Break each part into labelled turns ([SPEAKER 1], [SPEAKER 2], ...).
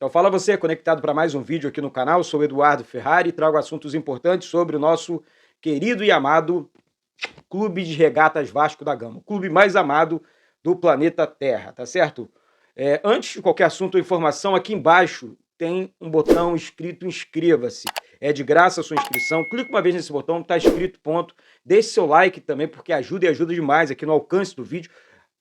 [SPEAKER 1] Então fala você, conectado para mais um vídeo aqui no canal. Eu sou o Eduardo Ferrari e trago assuntos importantes sobre o nosso querido e amado Clube de Regatas Vasco da Gama, o clube mais amado do planeta Terra, tá certo? Antes de qualquer assunto ou informação, aqui embaixo tem um botão escrito inscreva-se. É de graça a sua inscrição. Clica uma vez nesse botão, tá escrito ponto. Deixe seu like também, porque ajuda e ajuda demais aqui no alcance do vídeo.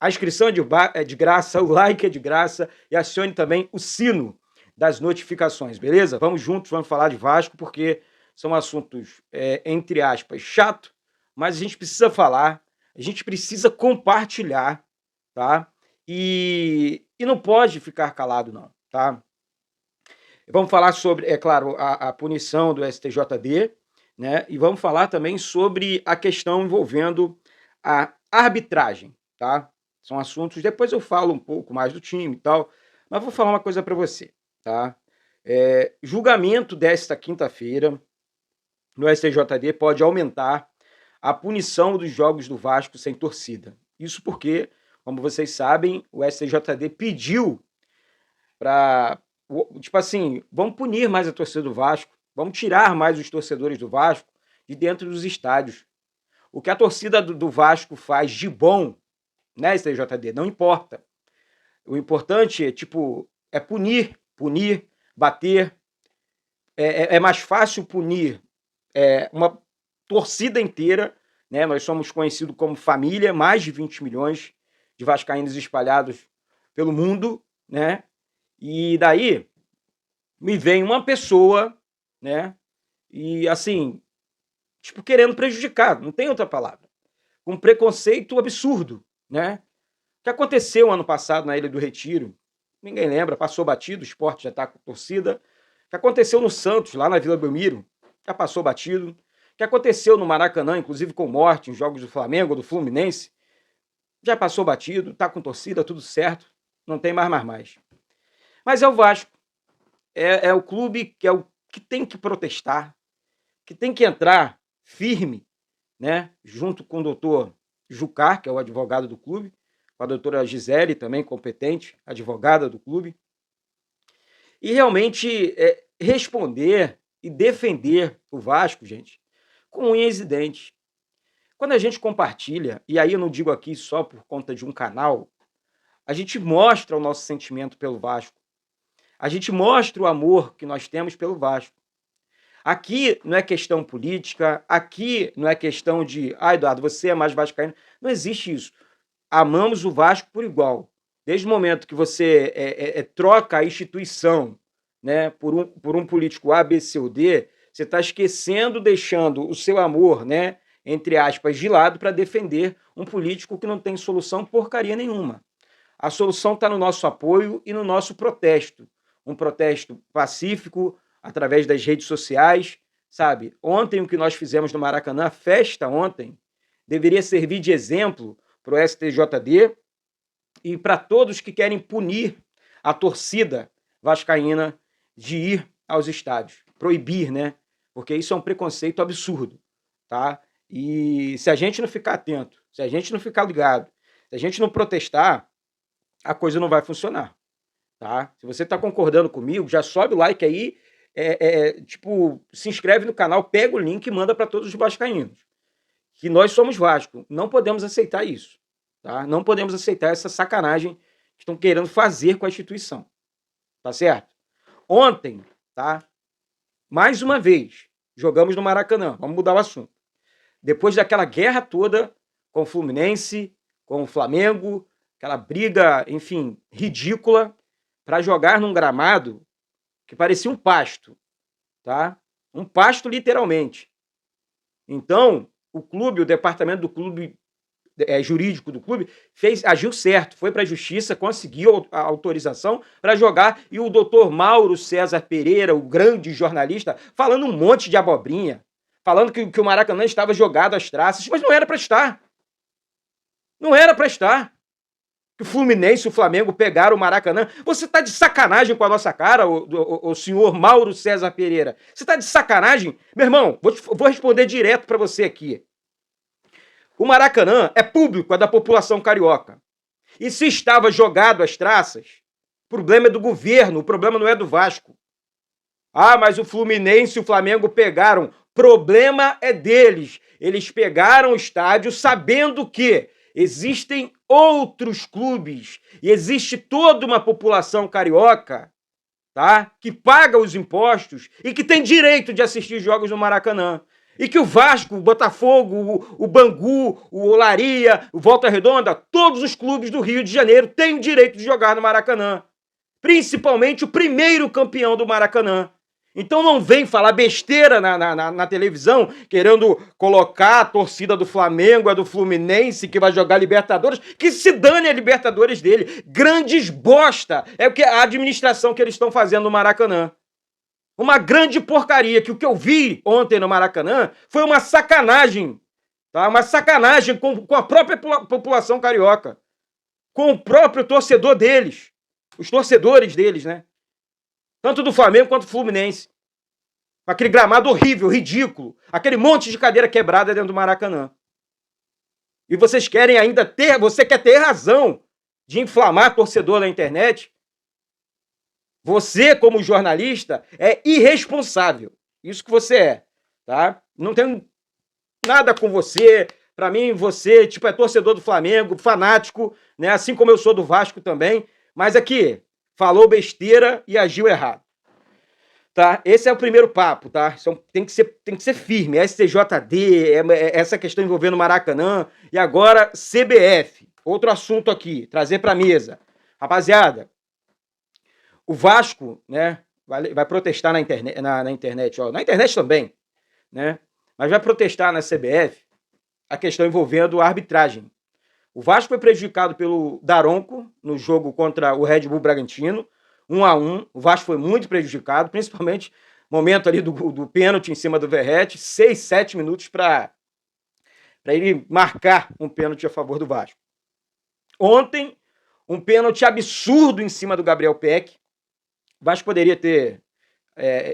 [SPEAKER 1] A inscrição é de graça, o like é de graça e acione também o sino das notificações, beleza? Vamos juntos, vamos falar de Vasco, porque são assuntos, entre aspas, chato, mas a gente precisa falar, a gente precisa compartilhar, tá? E não pode ficar calado, não, tá? Vamos falar sobre, é claro, a punição do STJD, né? E vamos falar também sobre a questão envolvendo a arbitragem, tá? São assuntos, depois eu falo um pouco mais do time e tal, mas vou falar uma coisa para você, tá? Julgamento desta quinta-feira no STJD pode aumentar a punição dos jogos do Vasco sem torcida. Isso porque, como vocês sabem, o STJD pediu para, tipo assim, vamos punir mais a torcida do Vasco, vamos tirar mais os torcedores do Vasco de dentro dos estádios. O que a torcida do Vasco faz de bom, né, STJD, não importa. O importante é punir, bater. É mais fácil punir uma torcida inteira, né? Nós somos conhecidos como família, mais de 20 milhões de vascaínos espalhados pelo mundo, né? E daí me vem uma pessoa, né? E assim, querendo prejudicar, não tem outra palavra. Um preconceito absurdo, né? O que aconteceu ano passado na Ilha do Retiro, ninguém lembra, passou batido, o Sport já está com torcida. O que aconteceu no Santos, lá na Vila Belmiro, já passou batido. O que aconteceu no Maracanã, inclusive com morte em jogos do Flamengo, do Fluminense, já passou batido, está com torcida, tudo certo, não tem mais. Mas é o Vasco, é o clube que é o que tem que protestar, que tem que entrar firme, né, junto com o doutor Jucar, que é o advogado do clube, com a doutora Gisele, também competente, advogada do clube, e realmente responder e defender o Vasco, gente, com unhas e dentes. Quando a gente compartilha, e aí eu não digo aqui só por conta de um canal, a gente mostra o nosso sentimento pelo Vasco. A gente mostra o amor que nós temos pelo Vasco. Aqui não é questão política, aqui não é questão de, Eduardo, você é mais vascaíno. Não existe isso. Amamos o Vasco por igual. Desde o momento que você troca a instituição, né, por um político A, B, C ou D, você está esquecendo, deixando o seu amor, né, entre aspas, de lado para defender um político que não tem solução porcaria nenhuma. A solução está no nosso apoio e no nosso protesto. Um protesto pacífico, através das redes sociais, sabe? Ontem o que nós fizemos no Maracanã, a festa ontem, deveria servir de exemplo para o STJD e para todos que querem punir a torcida vascaína de ir aos estádios. Proibir, né? Porque isso é um preconceito absurdo, tá? E se a gente não ficar atento, se a gente não ficar ligado, se a gente não protestar, a coisa não vai funcionar, tá? Se você está concordando comigo, já sobe o like aí, se inscreve no canal, pega o link e manda para todos os vascaínos. Que nós somos Vasco, não podemos aceitar isso, tá? Não podemos aceitar essa sacanagem que estão querendo fazer com a instituição, tá certo? Ontem, tá? Mais uma vez, jogamos no Maracanã, vamos mudar o assunto. Depois daquela guerra toda com o Fluminense, com o Flamengo, aquela briga, enfim, ridícula, para jogar num gramado que parecia um pasto, tá? Um pasto literalmente. Então, o clube, o departamento do clube, jurídico do clube, agiu certo, foi para a justiça, conseguiu a autorização para jogar, e o doutor Mauro César Pereira, o grande jornalista, falando um monte de abobrinha, falando que o Maracanã estava jogado às traças, mas não era para estar. Não era para estar. Que o Fluminense e o Flamengo pegaram o Maracanã. Você está de sacanagem com a nossa cara, o senhor Mauro César Pereira? Você está de sacanagem? Meu irmão, vou responder direto para você aqui. O Maracanã é público, é da população carioca. E se estava jogado às traças, O problema é do governo, o problema não é do Vasco. Ah, mas o Fluminense e o Flamengo pegaram. Problema é deles. Eles pegaram o estádio sabendo que existem outros clubes e existe toda uma população carioca, tá, que paga os impostos e que tem direito de assistir jogos no Maracanã. E que o Vasco, o Botafogo, o Bangu, o Olaria, o Volta Redonda, todos os clubes do Rio de Janeiro têm o direito de jogar no Maracanã. Principalmente o primeiro campeão do Maracanã. Então não vem falar besteira na televisão, querendo colocar a torcida do Flamengo, a do Fluminense, que vai jogar Libertadores, que se dane a Libertadores dele. Grandes bosta! É o que a administração que eles estão fazendo no Maracanã. Uma grande porcaria, que o que eu vi ontem no Maracanã foi uma sacanagem, tá? Uma sacanagem com a própria população carioca, com o próprio torcedor deles, os torcedores deles, né? Tanto do Flamengo quanto do Fluminense. Aquele gramado horrível, ridículo, aquele monte de cadeira quebrada dentro do Maracanã. E vocês querem ainda ter, você quer ter razão de inflamar torcedor na internet? Você, como jornalista, é irresponsável. Isso que você é, tá? Não tenho nada com você. Pra mim, você, tipo, é torcedor do Flamengo, fanático, né? Assim como eu sou do Vasco também. Mas aqui, falou besteira e agiu errado. Tá? Esse é o primeiro papo, tá? Tem que ser firme. STJD, essa questão envolvendo Maracanã. E agora, CBF. Outro assunto aqui, trazer pra mesa. Rapaziada, o Vasco, né, vai protestar na internet, ó, na internet também, né? Mas vai protestar na CBF a questão envolvendo a arbitragem. O Vasco foi prejudicado pelo Daronco no jogo contra o Red Bull Bragantino, 1-1. O Vasco foi muito prejudicado, principalmente no momento ali do pênalti em cima do Verratti, 6, 7 minutos para ele marcar um pênalti a favor do Vasco. Ontem, um pênalti absurdo em cima do Gabriel Peck. O Vasco poderia ter,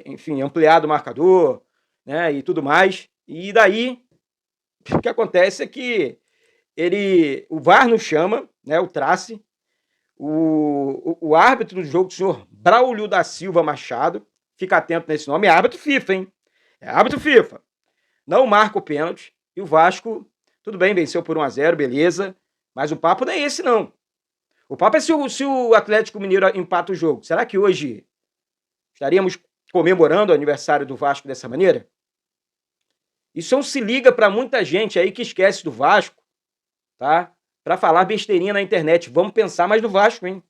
[SPEAKER 1] enfim, ampliado o marcador, né, e tudo mais. E daí, o que acontece é que o VAR nos chama, né, o Trace, o árbitro do jogo, o senhor Braulio da Silva Machado, fica atento nesse nome, é árbitro FIFA, hein? É árbitro FIFA. Não marca o pênalti, e o Vasco, tudo bem, venceu por 1-0, beleza, mas o papo não é esse, não. O papo é se o Atlético Mineiro empata o jogo. Será que hoje estaríamos comemorando o aniversário do Vasco dessa maneira? Isso não se liga para muita gente aí que esquece do Vasco, tá? Para falar besteirinha na internet. Vamos pensar mais no Vasco, hein?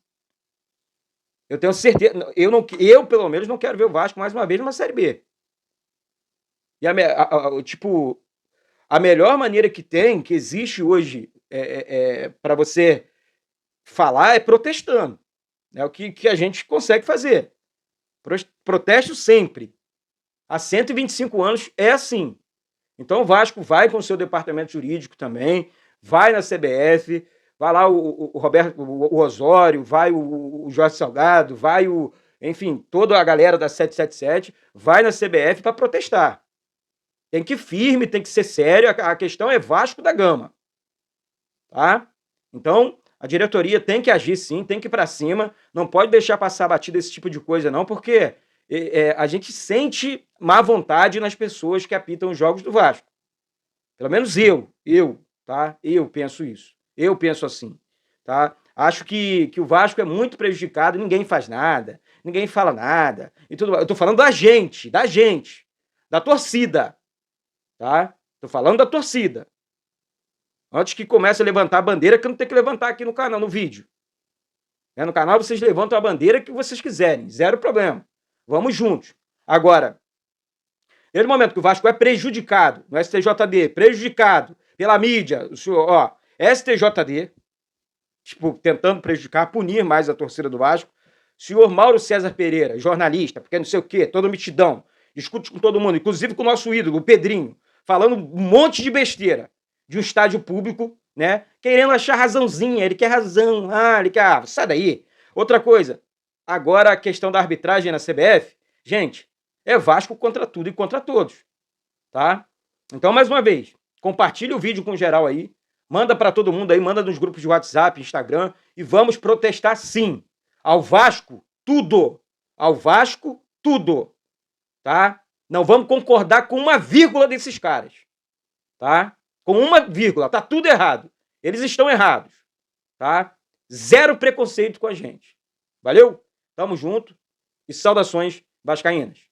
[SPEAKER 1] Eu tenho certeza, eu pelo menos não quero ver o Vasco mais uma vez numa Série B. E a melhor maneira que existe hoje para você falar é protestando. É o que a gente consegue fazer. Protesto sempre. Há 125 anos é assim. Então o Vasco vai com o seu departamento jurídico também, vai na CBF, vai lá o Roberto, o Osório, vai o Jorge Salgado, vai enfim, toda a galera da 777, vai na CBF para protestar. Tem que ir firme, tem que ser sério, a questão é Vasco da Gama. Tá? Então, a diretoria tem que agir sim, tem que ir para cima, não pode deixar passar batida esse tipo de coisa não, porque a gente sente má vontade nas pessoas que apitam os jogos do Vasco. Pelo menos tá? Eu penso isso. Eu penso assim, tá? Acho que o Vasco é muito prejudicado, ninguém faz nada, ninguém fala nada, e tudo. Eu tô falando da gente, da torcida, tá? Tô falando da torcida. Antes que comece a levantar a bandeira, que eu não tenho que levantar aqui no canal, no vídeo. No canal vocês levantam a bandeira que vocês quiserem, zero problema. Vamos juntos. Agora, desde o momento que o Vasco é prejudicado, no STJD, prejudicado pela mídia, o senhor, STJD, tipo, tentando prejudicar, punir mais a torcida do Vasco, o senhor Mauro César Pereira, jornalista, porque não sei o quê, toda mitidão, discute com todo mundo, inclusive com o nosso ídolo, o Pedrinho, falando um monte de besteira de um estádio público, né, querendo achar razãozinha, ele quer razão, ele quer, sai daí. Outra coisa, agora a questão da arbitragem na CBF, gente, é Vasco contra tudo e contra todos, tá? Então, mais uma vez, compartilha o vídeo com geral aí, manda para todo mundo aí, manda nos grupos de WhatsApp, Instagram, e vamos protestar sim. Ao Vasco, tudo. Ao Vasco, tudo. Tá? Não vamos concordar com uma vírgula desses caras. Tá? Com uma vírgula. Tá tudo errado. Eles estão errados. Tá? Zero preconceito com a gente. Valeu? Tamo junto e saudações vascaínas.